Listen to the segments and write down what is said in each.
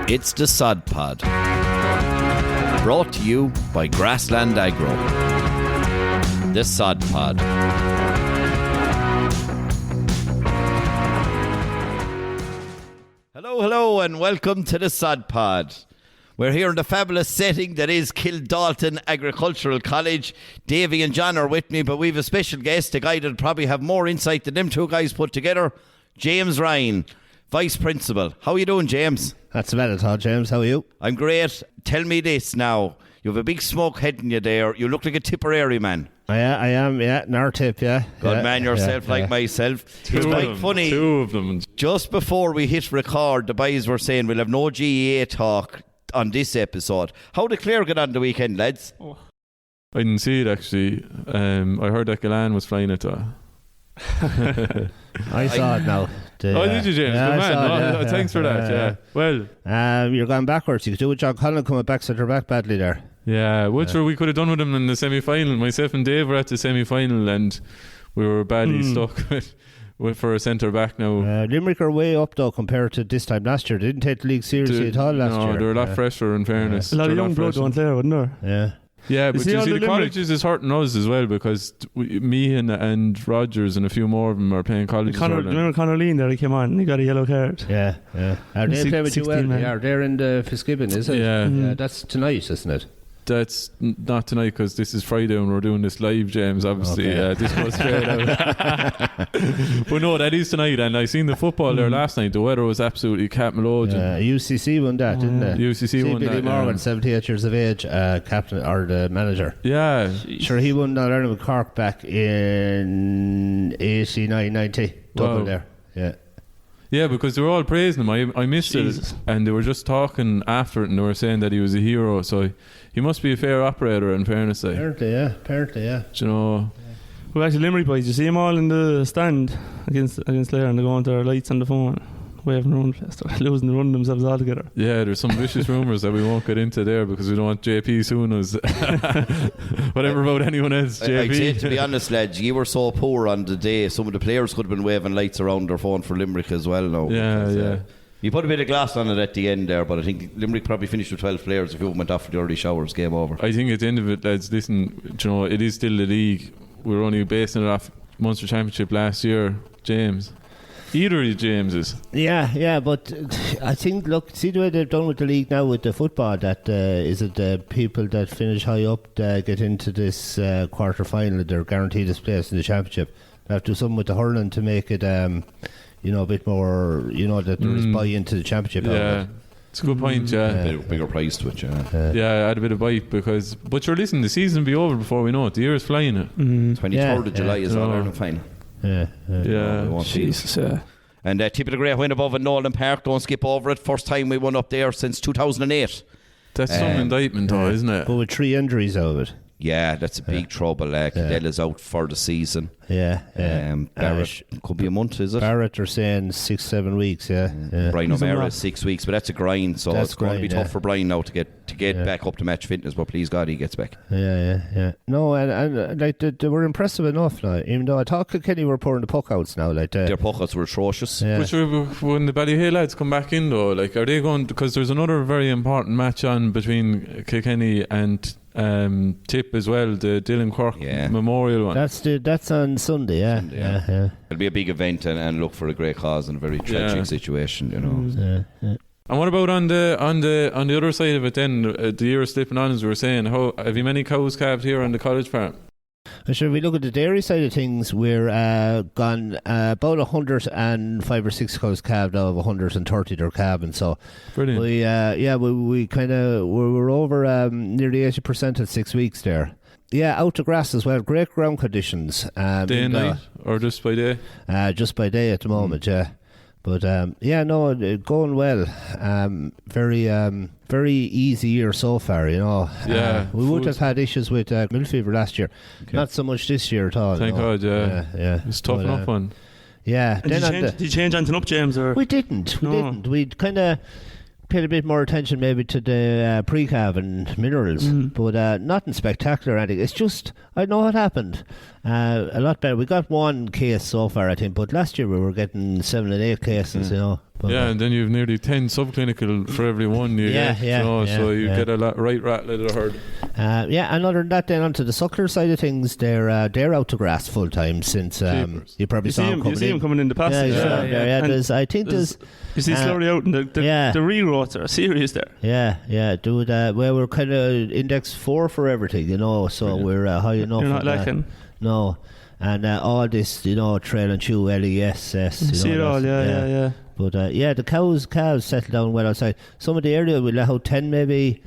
It's the Sod Pod, brought to you by Grassland Agro. The Sod Pod. Hello, and welcome to the Sod Pod. We're here in the fabulous setting that is Kildalton Agricultural College. Davy and John are with me, but we have a special guest, a guy that'll probably have more insight than them two guys put together, James Ryan, Vice Principal. How are you doing, James? That's about it, huh, James? How are you? I'm great. Tell me this now. You have a big smoke head in you there. You look like a Tipperary man. I am, Nar Tipp, yeah. Good man yourself, like myself. It's quite funny. Two of them. Just before we hit record, the boys were saying we'll have no GEA talk on this episode. How did Clare get on the weekend, lads? I didn't see it, actually. I heard that Galan was flying it. I saw it now. Did you, James? Yeah, Good man. it, Thanks for that, yeah. Well, you're going backwards. You could do with John Conlon coming back centre back badly there. Yeah, we could have done with him in the semi-final. Myself and Dave were at the semi-final and we were badly stuck with for a centre back now. Limerick are way up though compared to this time last year. They didn't take the league seriously at all last year. No, they're a lot fresher in fairness. A lot of young blood going there, wasn't there? Yeah. Yeah, but you see the Limerick colleges is hurting us as well because me and Rogers and a few more of them are playing colleges. Remember Conor Lean there? He came on and he got a yellow card. Yeah. Are they playing with you well? Yeah, they're in the Fiskibben, is it? Yeah. That's tonight, isn't it? That's not tonight because this is Friday and we're doing this live, James, obviously. Okay. This goes straight out. But no, that is tonight, and I seen the football there last night. The weather was absolutely catmalogian. UCC won that, didn't they? UCC won Billy that. Morgan, 78 years of age, captain or the manager. Yeah. Sure, he won All Ireland with Cork back in 89-90. Double there. Yeah. Yeah, because they were all praising him. I missed Jesus. it, and they were just talking after it, and they were saying that he was a hero. So he must be a fair operator, in fairness. Apparently, yeah. Do you know? Well, actually, Limerick boys, you see them all in the stand against Clare, and they're going to their lights on the phone, waving around. They're losing and running themselves all together. Yeah, there's some vicious rumours that we won't get into there because we don't want JP suing us. Whatever about anyone else, JP. I'd say, to be honest, lads, you were so poor on the day. Some of the players could have been waving lights around their phone for Limerick as well now. Yeah. You put a bit of glass on it at the end there, but I think Limerick probably finished with 12 players. If you went off for the early showers, game over. I think at the end of it, lads, listen, do you know, it is still the league. We're only basing it off Munster Championship last year, James. Either of you Jameses. Yeah, but I think, look, see the way they've done with the league now with the football, that is it the people that finish high up get into this quarter final, they're guaranteed this place in the championship. They have to do something with the hurling to make it a bit more, that there is buy into the championship. Yeah, it's a good point, yeah. Bigger price to it, Yeah, I had a bit of bite because, but you're listening, the season will be over before we know it. The year is flying. 23rd of July is All Ireland final. Yeah. Jesus, yeah. And Tipp of the Great win above at Nolan Park. Don't skip over it. First time we won up there since 2008. That's some indictment though, isn't it? But with 3 injuries out of it. Yeah, that's a big trouble. Cadella's out for the season. Yeah. Barrett could be a month, is it? Barrett are saying 6-7 weeks. Yeah. Brian O'Mara 6 weeks, but that's a grind. So it's going to be tough for Brian now to get back up to match fitness. But please God, he gets back. Yeah. No, and like they were impressive enough now. Even though I thought Kilkenny were pouring the puck outs now, like their puck outs were atrocious. Yeah. Which when the Ballyhale lads come back in though, like are they going? Because there's another very important match on between Kilkenny and Tipp as well, the Dylan Quirk Memorial one. That's on Sunday, yeah. It'll be a big event and look for a great cause and a very tragic situation, you know. And what about on the other side of it then? The year slipping on, as we were saying. How have you many cows calved here on the college farm? Sure, if we look at the dairy side of things, we're gone about 105 or 6 cows calved out of 130 they're calving. So brilliant. We kind of we're over nearly 80% at 6 weeks there. Yeah, out to grass as well. Great ground conditions. Day and night, or just by day? Just by day at the moment, yeah. But going well. Very easy year so far, you know. Yeah, we would have had issues with mill fever last year. Okay. Not so much this year at all. Thank God, yeah. It's tough enough one. Yeah. Did you change anything up, James? Or? We didn't. We'd kind of paid a bit more attention maybe to the pre-calv and minerals, but nothing spectacular or anything. It's just, I know what happened. A lot better. We got one case so far, I think, but last year we were getting 7 and 8 cases, you know. But, and then you've nearly 10 subclinical for every one you get, you know, so you get a lot right rattle of the herd. And other than that, then onto the suckler side of things, they're out to grass full time since you probably saw them coming in. You see them coming in the passage. I think there's you see slowly out, and the regrowths are serious there. We're kind of index 4 for everything, you know, so we're high enough. You're not lacking. No. And all this, you know, trail and chew, LES, you see it all, yeah. But the calves settle down well outside. Some of the area we let out 10 maybe,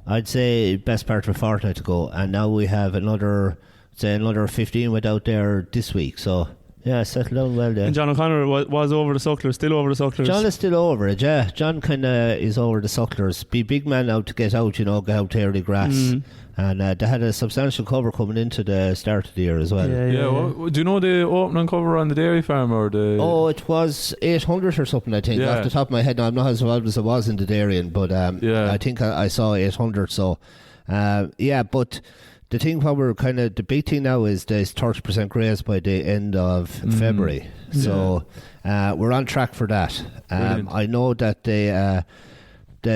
I'd say best part of a fortnight to go, and now we have another 15 went out there this week, so settled down well there. And John O'Connor was over the sucklers, still over the sucklers. John is still over it, yeah. John kind of is over the sucklers. Be big man out to get out, you know, get out to early grass. And they had a substantial cover coming into the start of the year as well. Well, do you know the opening cover on the dairy farm or the? Oh, it was 800 or something, I think. Off the top of my head, now, I'm not as involved as I was in the dairying, but I think I saw 800. So, but the thing the big thing now is there's 30% graze by the end of February. So we're on track for that. I know that the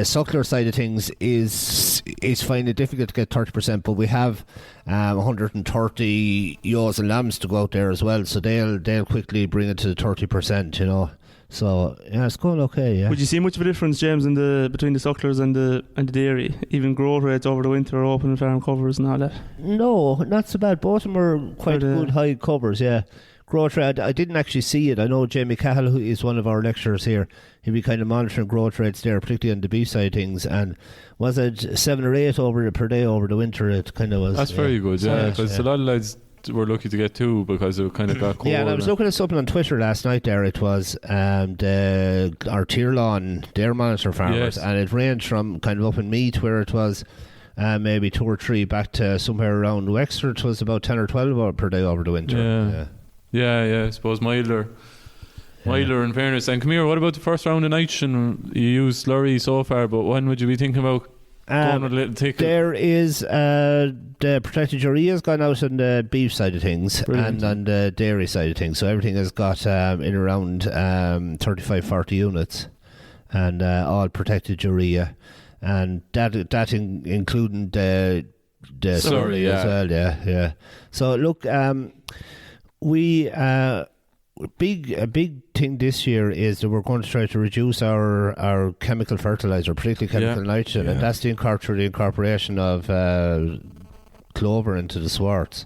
suckler side of things is finding it difficult to get 30%, but we have 130 ewes and lambs to go out there as well, so they'll quickly bring it to the 30%, you know. So it's going okay. Yeah. Would you see much of a difference, James, between the sucklers and the dairy, even growth rates over the winter, open farm covers and all that? No, not so bad. Both of them are quite good high covers. Yeah. Growth rate, I didn't actually see it. I know Jamie Cahill, who is one of our lecturers here, he'll be kind of monitoring growth rates there, particularly on the beef side of things. And was it 7 or 8 per day over the winter? It kind of was. That's very good, because a lot of lads were lucky to get 2 because it kind of got cold. Yeah, and I was looking at something on Twitter last night there. It was our Tier Lawn, their monitor farmers, and it ranged from kind of up in Meath where it was maybe 2 or 3 back to somewhere around Wexford. It was about 10 or 12 per day over the winter. Yeah, I suppose milder in fairness. And come here, what about the first round of nitrogen? You used slurry so far, but when would you be thinking about going with a little tickle? There is the protected urea has gone out on the beef side of things. Brilliant. And on the dairy side of things, so everything has got in around 35-40 units, and all protected urea, and that including the slurry as well. Yeah. So look, a big thing this year is that we're going to try to reduce our chemical fertilizer, particularly chemical nitrogen, and that's the incorporation of clover into the swarts,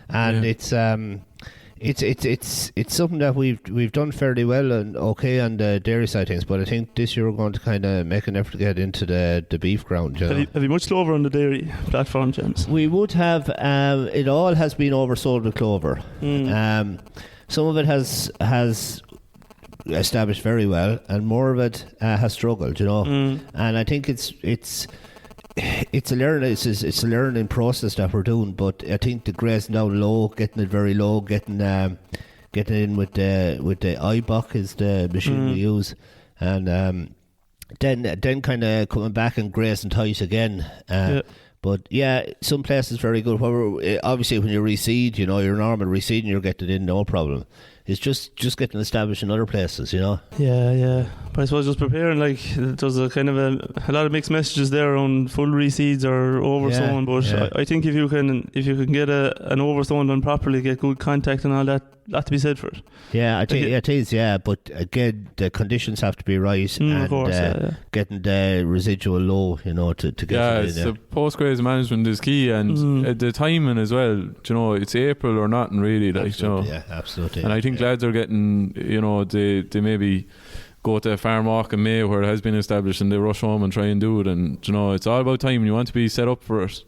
and it's something that we've done fairly well and okay on the dairy side of things, but I think this year we're going to kind of make an effort to get into the beef ground. You know? Have you much clover on the dairy platform, James? We would have. It all has been oversold with clover. Some of it has established very well, and more of it has struggled. You know, and I think it's a learning process that we're doing. But I think the grazing down low, getting it very low, getting in with the iBuck is the machine we use, and then kind of coming back and grazing tight again. But some places very good. Obviously, when you reseed, you know, your normal reseeding, you're getting in no problem. It's just getting established in other places, you know. Yeah. But I suppose just preparing, like, there's a kind of a lot of mixed messages there on full reseeds or oversown. But I think if you can get an oversown done properly, get good contact and all that, lot to be said for it. Yeah, I think it is. Yeah, but again, the conditions have to be right, and of course, getting the residual low, you know, to get it in. The post-graze management is key, and the timing as well. You know, it's April or nothing really. Absolutely, you know. Yeah, absolutely. And I think lads are getting, you know, they maybe go to a farm walk in May where it has been established, and they rush home and try and do it. And you know, it's all about time. You want to be set up for it.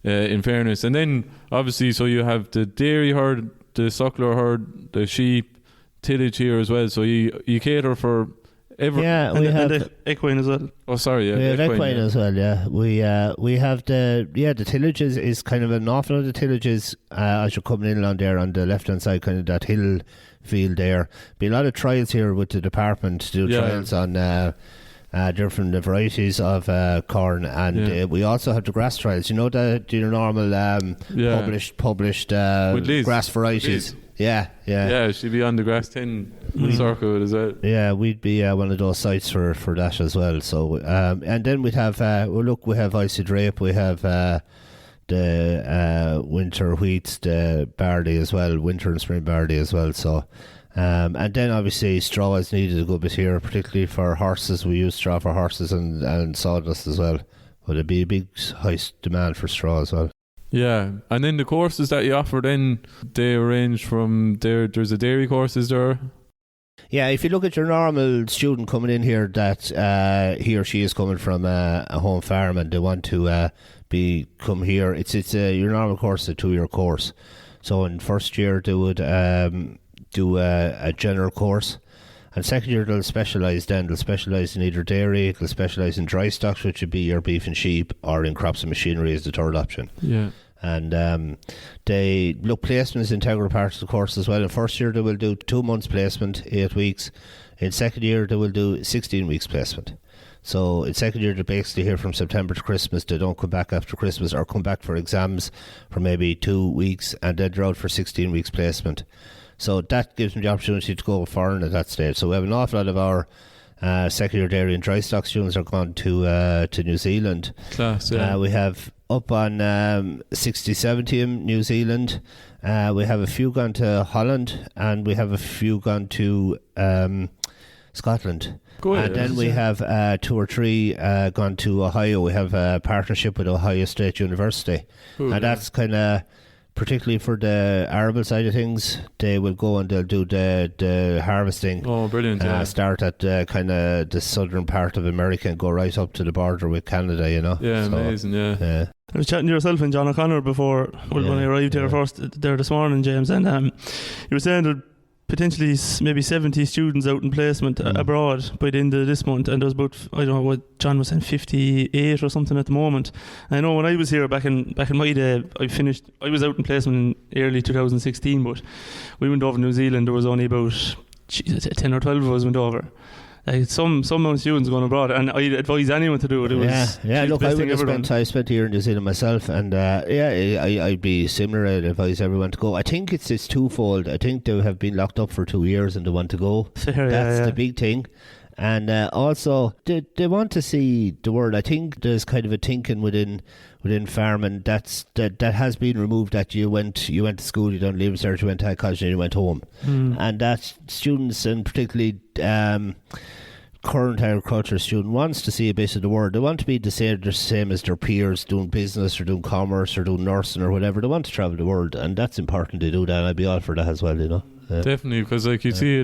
In fairness, and then obviously, so you have the dairy herd, the suckler herd, the sheep, tillage here as well. So you cater for every. Yeah, we have the equine as well. Oh, sorry, we have equine as well. Yeah, we have the tillage is kind of an awful lot of the tillages as you're coming in along there on the left hand side, kind of that hill field there. Be a lot of trials here with the department to do trials on different varieties of corn, and we also have the grass trials. You know, the normal published grass varieties. Yeah, she'd be on the grass 10 circuit as well. Yeah, we'd be one of those sites for that as well. So, and then we'd have, we have icy drape, we have the winter wheats, the barley as well, winter and spring barley as well. So, and then obviously straw is needed a good bit here, particularly for horses. We use straw for horses and sawdust as well. But there'd be a big high demand for straw as well. Yeah, and then the courses that you offer, then they range from there's a dairy course, is there? Yeah, if you look at your normal student coming in here, that he or she is coming from a home farm and they want to come here, it's your normal course, a 2-year course. So in first year they would do a general course, and second year they'll specialise. Then they'll specialise in either dairy, they'll specialise in dry stocks, which would be your beef and sheep, or in crops and machinery is the third option. Yeah. And they look, placement is an integral part of the course as well. In first year they will do 2 months placement, 8 weeks. In second year they will do 16 weeks placement. So in second year they're basically here from September to Christmas. They don't come back after Christmas, or come back for exams for maybe 2 weeks, and then they're out for 16 weeks placement. So that gives them the opportunity to go foreign at that stage. So we have an awful lot of our second year dairy and dry stock students are gone to New Zealand. Class, yeah. We have up on 60-70 in New Zealand. We have a few gone to Holland, and we have a few gone to Scotland. Good. And then we have 2 or 3 gone to Ohio. We have a partnership with Ohio State University. Cool, and that's kind of, particularly for the arable side of things, they will go and they'll do the harvesting. Oh, brilliant! Start at kind of the southern part of America and go right up to the border with Canada. You know. Yeah, so, amazing. Yeah. I was chatting to yourself and John O'Connor before when I arrived here first there this morning, James, and you were saying that potentially maybe 70 students out in placement abroad by the end of this month, and there was about, I don't know what John was saying, 58 or something at the moment. I know when I was here back in my day, I was out in placement in early 2016, but we went over to New Zealand. There was only about 10 or 12 of us went over. Like some amount of students going abroad, and I'd advise anyone to do it. Look, I spent a year in New Zealand myself, and I'd be similar. I'd advise everyone to go. I think it's twofold. I think they have been locked up for 2 years and they want to go. That's the big thing. And also they want to see the world. I think there's kind of a thinking within farming that has been removed, that you went to school, you done leave research, you went to college, and you went home. And that students, and particularly current agriculture student, wants to see a bit of the world. They want to be the same as their peers, doing business or doing commerce or doing nursing or whatever. They want to travel the world, and that's important to do that, and I'd be all for that as well, you know. Definitely, because you see,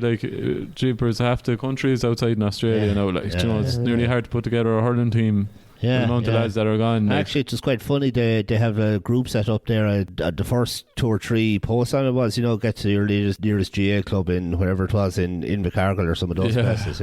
jeepers, half the countries outside in Australia now, you know, it's nearly hard to put together a hurling team. The amount of lads that are gone. Actually, it was quite funny. They have a group set up there. The first 2 or 3 posts on it was, you know, get to your nearest GA club in wherever it was in Invercargill or some of those places.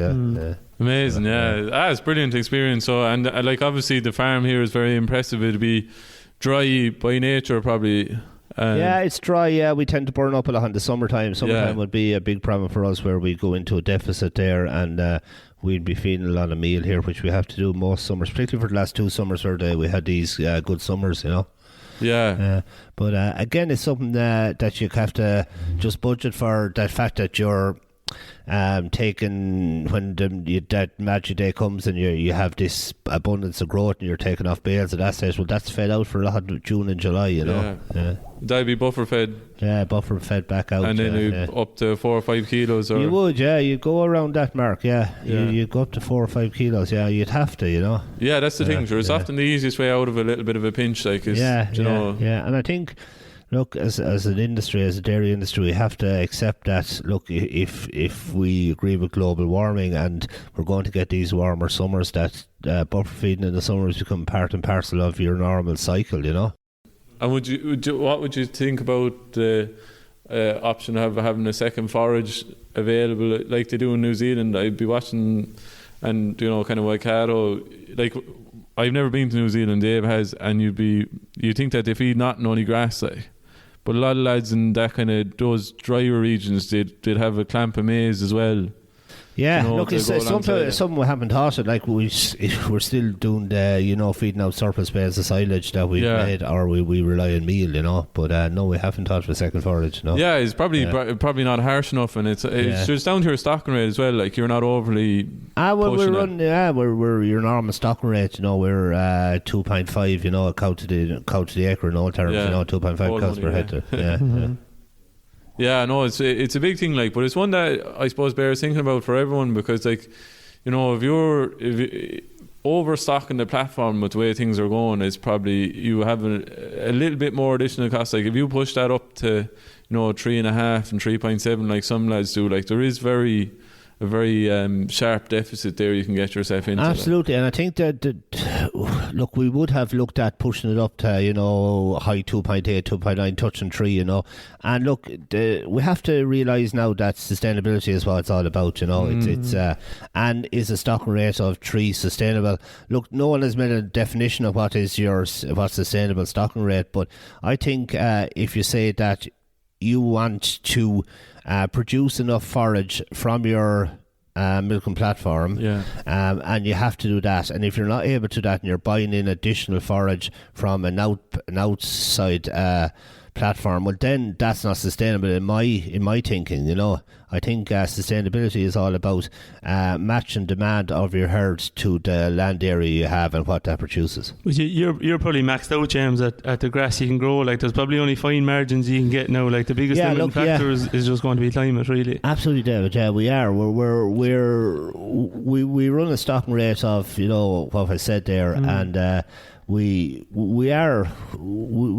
Amazing, it's brilliant experience. So, and obviously the farm here is very impressive. It'd be dry by nature, probably. It's dry. We tend to burn up a lot in the summertime. Summertime would be a big problem for us, where we go into a deficit there, and we'd be feeding a lot of meal here, which we have to do most summers, particularly for the last 2 summers where we had these good summers, you know. But again, it's something that you have to just budget for, that fact that you're taking, when that magic day comes and you have this abundance of growth and you're taking off bales at that stage. Well, that's fed out for a lot of June and July, you know. That'd be buffer fed. Buffer fed back out. And then up to 4 or 5 kilos. Or you would, you'd go around that mark, You'd go up to 4 or 5 kilos, you'd have to, you know. Yeah, that's the thing, sure. It's often the easiest way out of a little bit of a pinch, and I think, look, as an industry, as a dairy industry, we have to accept that, look, if we agree with global warming and we're going to get these warmer summers, that buffer feeding in the summers become part and parcel of your normal cycle, you know. And what would you think about the option of having a second forage available like they do in New Zealand? I'd be watching, and, you know, kind of Waikato, like, I've never been to New Zealand, Dave has, and you think that they feed not only grass, like, but a lot of lads in that kind of those drier regions, they'd have a clamp of maize as well. Yeah, you know, look, to it's go alongside something we haven't thought of. Like we're still doing the, feeding out surplus bales of silage that we've made, or we rely on meal, But no, we haven't thought of a second forage. No. Yeah, it's probably not harsh enough, and it's just down to your stocking rate as well. Like you're not overly. We're running. We're your normal stocking rate. We're 2.5. A cow to the acre in all terms. 2.5 cows per hectare. Yeah. Mm-hmm. Yeah, no, it's a big thing, like, but it's one that I suppose bears thinking about for everyone, because, like, if you're overstocking the platform with the way things are going, it's probably you have a little bit more additional cost. Like if you push that up to 3.5 and 3.7, like some lads do, like there is a very sharp deficit there you can get yourself into. Absolutely, and I think that look, we would have looked at pushing it up to high 2.8, 2.9, touching 3, and look, we have to realise now that sustainability is what it's all about. It's and is a stocking rate of 3 sustainable? Look, no one has made a definition of what's sustainable stocking rate, but I think if you say that you want to produce enough forage from your milking platform, and you have to do that, and if you're not able to do that and you're buying in additional forage from an outside platform, well then that's not sustainable in my thinking. I think sustainability is all about matching demand of your herd to the land area you have and what that produces. You're probably maxed out, James, at the grass you can grow. Like there's probably only fine margins you can get now. Like the biggest limiting factor is just going to be climate, really. Absolutely, David. Yeah, we are. We run a stocking rate of what I said there, and we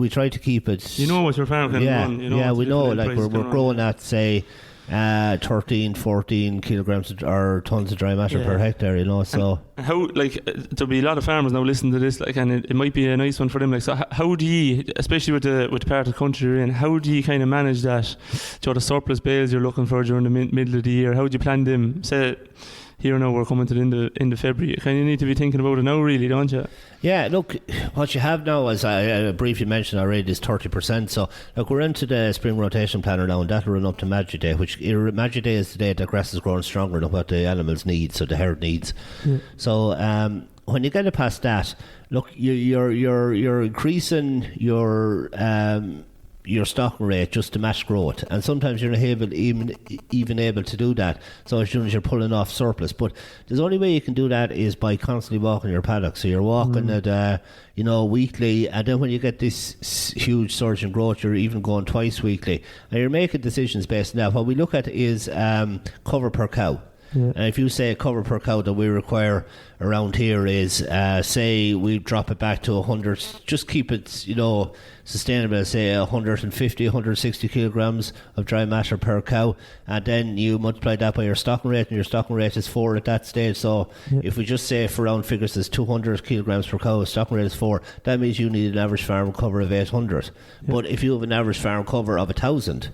try to keep it. What your farm can run. We know. Like we're growing at, say, 13, 14 kilograms or tons of dry matter per hectare. So and how, like, there'll be a lot of farmers now listening to this, like, and it might be a nice one for them. Like, so how do you, especially with the part of the country you're in, how do you kind of manage that? The surplus bales you're looking for during the middle of the year, how do you plan them? Say, here now we're coming to the end of February. You kind of need to be thinking about it now, really, don't you? Yeah, look, what you have now, as I briefly mentioned already, is 30%. So, look, we're into the spring rotation planner now, and that'll run up to Magic Day, which Magic Day is the day that grass is growing stronger than what the animals need, so the herd needs. Yeah. So, when you get it past that, look, you're increasing your stocking rate just to match growth, and sometimes you're not even able to do that, so as soon as you're pulling off surplus. But the only way you can do that is by constantly walking your paddock. So you're walking it weekly, and then when you get this huge surge in growth, you're even going twice weekly, and you're making decisions based on that. What we look at is cover per cow. Yeah. And if you say a cover per cow that we require around here is, say we drop it back to 100, just keep it, sustainable, say 150, 160 kilograms of dry matter per cow, and then you multiply that by your stocking rate, and your stocking rate is 4 at that stage. So if we just say for round figures is 200 kilograms per cow, stocking rate is 4, that means you need an average farm cover of 800. But if you have an average farm cover of 1,000,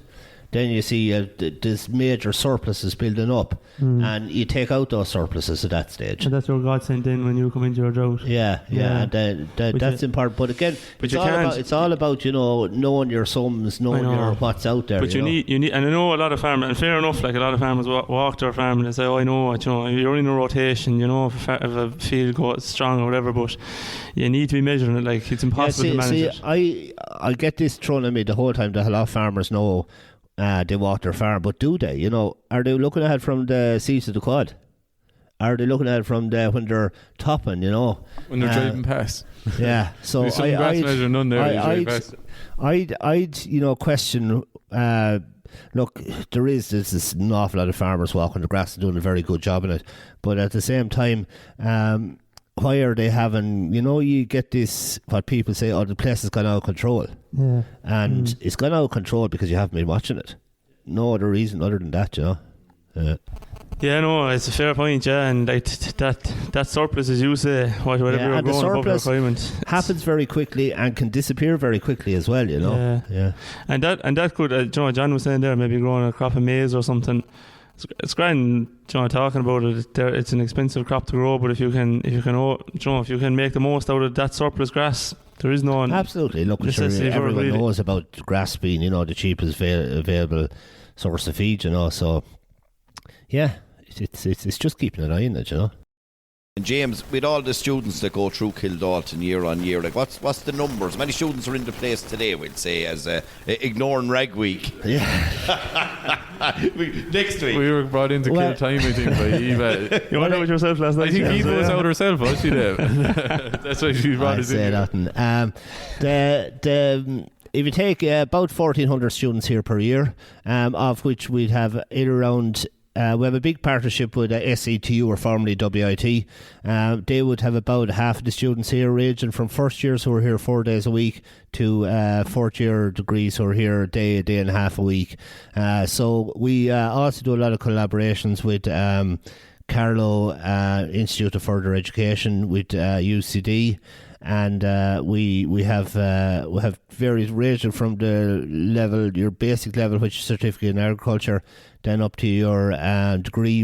then you see this major surpluses building up, and you take out those surpluses at that stage. And that's your godsend then when you come into your drought. Yeah. And that's important. But again, it's all about knowing your sums, knowing your what's out there. But you need, and I know a lot of farmers, and fair enough, like a lot of farmers walk their farm and they say, "Oh, I know, you're in a rotation, if a field goes strong or whatever." But you need to be measuring it. Like it's impossible to manage it. I get this thrown at me the whole time that a lot of farmers know. They walk their farm, but do they? Are they looking at it from the seats of the quad? Are they looking at it from when they're topping? When they're driving past. Yeah. So I'd question. Look, there's an awful lot of farmers walking the grass and doing a very good job in it, but at the same time, why are they having, you get this, what people say, the place has gone out of control. Yeah. And it's gone out of control because you haven't been watching it. No other reason other than that, Yeah, no, it's a fair point, and like that surplus, as you say, whatever you're growing above your requirement, happens very quickly and can disappear very quickly as well, Yeah. And that could, John was saying there, maybe growing a crop of maize or something. It's grand, talking about it. It's an expensive crop to grow, but if you can make the most out of that surplus grass, there is no absolutely. Look, everyone knows about grass being, the cheapest available source of feed. So yeah, it's just keeping an eye on it, you know. And James, with all the students that go through Kildalton year on year, like what's the numbers? How many students are in the place today, we'll say, as ignoring Rag Week? Yeah. Next week. We were brought in to kill time, I think, by Eva. You went out with yourself last night? I think Eva was out herself, was she there? That's why she brought us in. I'd say that. If you take about 1,400 students here per year, of which we'd have in around... we have a big partnership with SETU, or formerly WIT. They would have about half of the students here, ranging from first years who are here 4 days a week to fourth year degrees who are here a day and a half a week. So we also do a lot of collaborations with Carlow Institute of Further Education, with UCD. And we have various ranging from the level, your basic level, which is certificate in agriculture, then up to your degree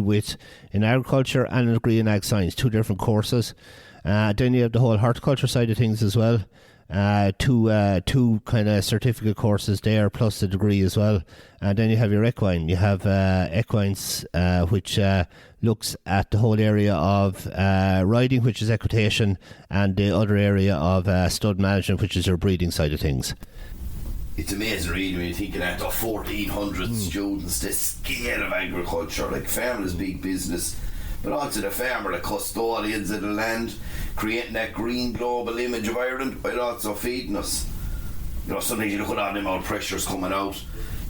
in agriculture and a degree in ag science, 2 different courses. Then you have the whole horticulture side of things as well. Two kind of certificate courses there, plus the degree as well. And then you have your equine. You have equines, which looks at the whole area of riding, which is equitation, and the other area of stud management, which is your breeding side of things. It's amazing, really, when you think of that, 1,400 students, the scale of agriculture. Like, farming is big business, but also the farmer, the custodians of the land, creating that green global image of Ireland, but also feeding us. You know, sometimes you look at all them old pressures coming out,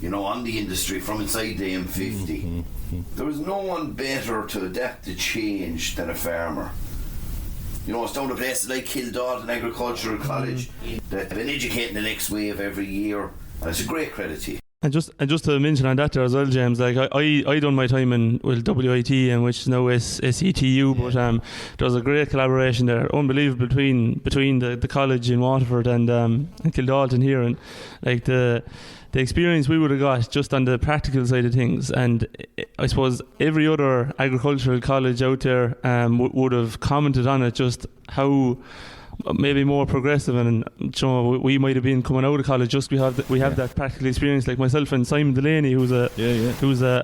you know, on the industry from inside the M50. There is no one better to adapt to change than a farmer. You know, it's down to places like Kildalton Agricultural College that have been educating the next wave every year, and it's a great credit to you. And just to mention on that there as well, James, like I done my time in WIT, and which is now SETU, but there was a great collaboration there, unbelievable between the college in Waterford and Kildalton here, and like the experience we would have got just on the practical side of things. And I suppose every other agricultural college out there would have commented on it, just how maybe more progressive, and you know, we might have been coming out of college just we have that practical experience, like myself and Simon Delaney, who's a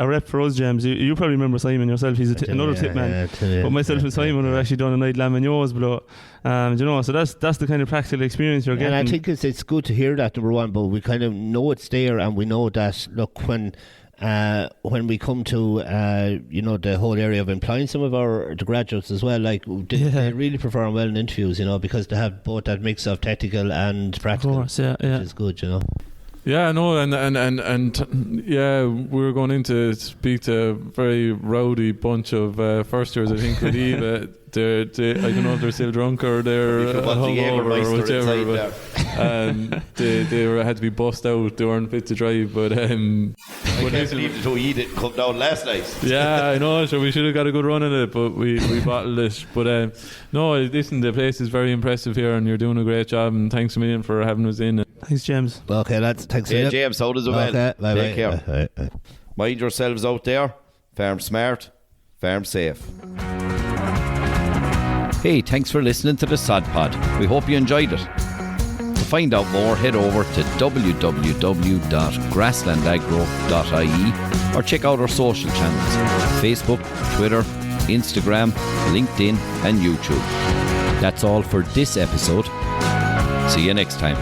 rep for us, James. You probably remember Simon yourself. He's another tip man. But myself and Simon have actually done a night Lamagnos below. You know, so that's the kind of practical experience you're getting. And I think it's good to hear that, number one, but we kind of know it's there, and we know that, look, when we come to you know, the whole area of employing some of the graduates as well, like they really perform well in interviews, you know, because they have both that mix of technical and practical, of course, yeah. Which is good, you know. Yeah, no, and yeah, we're going in to speak to a very rowdy bunch of first years, I think, with Eva. I don't know if they're still drunk or they're hungover or whichever, but they had to be bussed out. They weren't fit to drive, but I can't believe the Toy didn't come down last night. Yeah, I know, so we should have got a good run at it, but we bottled it. But no, listen, the place is very impressive here, and you're doing a great job, and thanks a million for having us in. Thanks, James. Okay, lads, thanks. Yeah, James, how does it well? Okay, Take care. Bye. Mind yourselves out there. Farm smart, farm safe. Hey, thanks for listening to the Sod Pod. We hope you enjoyed it. To find out more, head over to www.grasslandagro.ie or check out our social channels: Facebook, Twitter, Instagram, LinkedIn and YouTube. That's all for this episode. See you next time.